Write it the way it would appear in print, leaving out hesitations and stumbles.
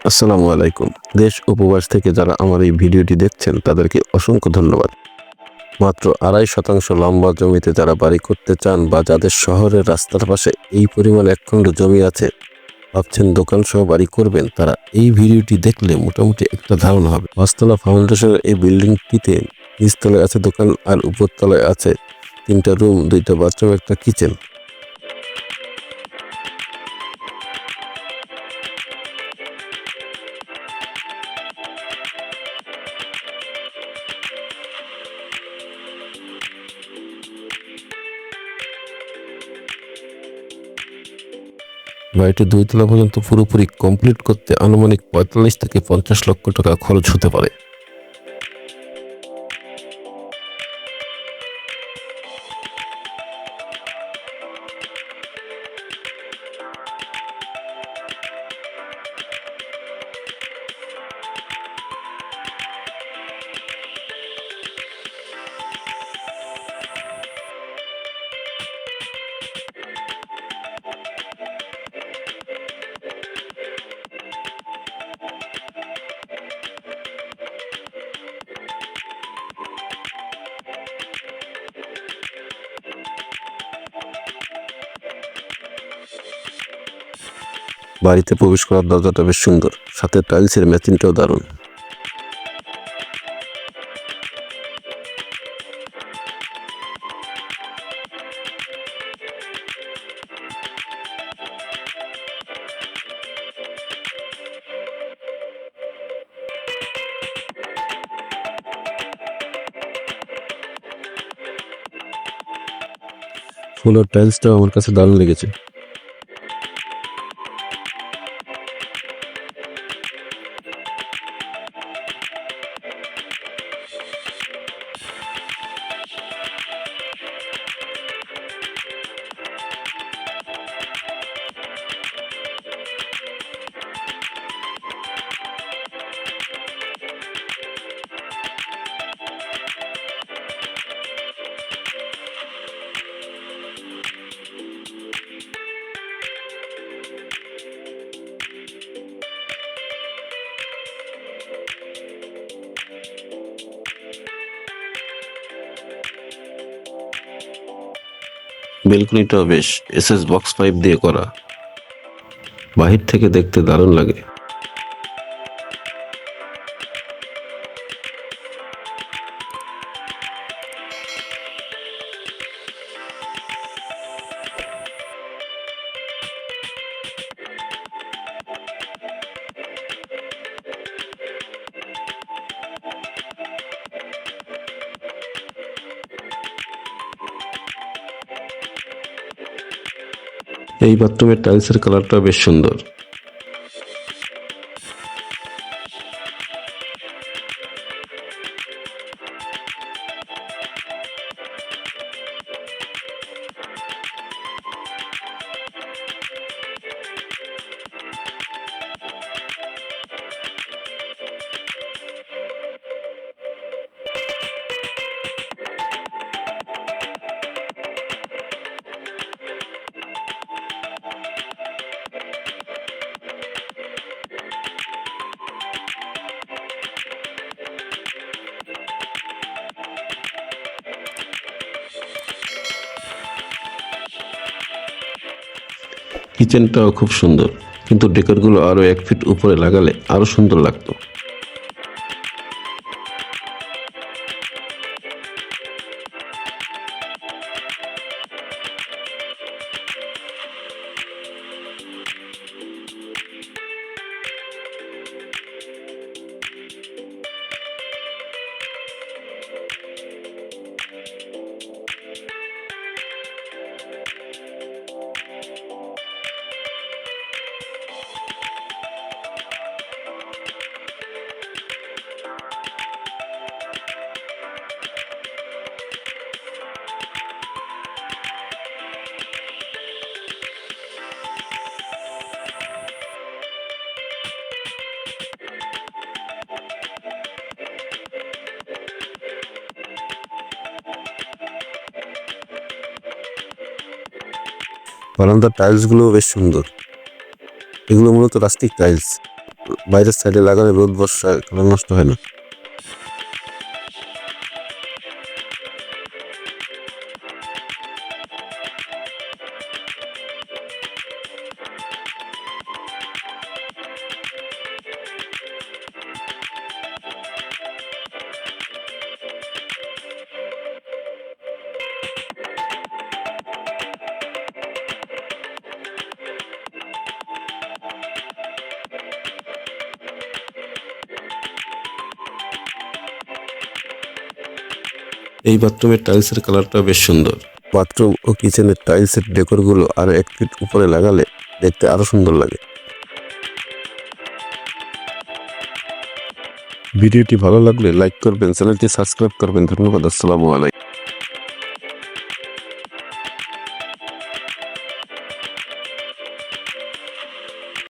আসসালামু আলাইকুম। দেশ উপবাস থেকে যারা আমার এই ভিডিওটি দেখছেন তাদেরকে অসংখ্য ধন্যবাদ। মাত্র 2.5 শতাংশ লম্বা জমিতে যারা বাড়ি করতে চান বা যাদের শহরের রাস্তার পাশে এই পরিমাণ একখণ্ড জমি আছে, ভাবছেন দোকান সহ বাড়ি করবেন, তারা এই ভিডিওটি দেখলে মোটামুটি একটা ধারণা হবে। 5 তলা ফাউন্ডেশনের এই বিল্ডিংটিতে নিচতলায় আছে দোকান আর উপরতলায় আছে 3টা রুম, 2টা বাথরুম, একটা কিচেন। বাড়িটি 2 তলা পর্যন্ত পুরোপুরি কমপ্লিট করতে আনুমানিক 45 থেকে 50 লক্ষ টাকা খরচ হতে পারে। বাড়িতে প্রবেশ করার দরজাটা বেশ সুন্দর, সাথে টাইলসের ম্যাচিংটাও দারুণ। ফ্লোর টাইলসটাও আমার কাছে দারুণ লেগেছে। বেলকনিটাও বেশ এসএস বক্স পাইপ দিয়ে করা, বাহির থেকে দেখতে দারুণ লাগে। এই বাথরুমের টাইলসের কালারটা বেশ সুন্দর। কিচেনটাও খুব সুন্দর, কিন্তু ডেকোরগুলো আরো 1 ফিট উপরে লাগালে আরো সুন্দর লাগতো। বারান্দার টাইলসগুলো বেশ সুন্দর, এগুলো মূলত রাস্টিক টাইলস। বাইরের সাইডে লাগালে রোদ বর্ষা কালার নষ্ট হয় না। এই বাথরুমের টাইলসের কালারটা বেশ সুন্দর। বাথরুম ও কিচেনের টাইলসের ডেকোরগুলো আর 1 ফিট উপরে লাগালে দেখতে আরো সুন্দর লাগে। ভিডিওটি ভালো লাগলে লাইক করবেন, চ্যানেলটি সাবস্ক্রাইব করবেন। ধন্যবাদ। আসসালামু আলাইকুম।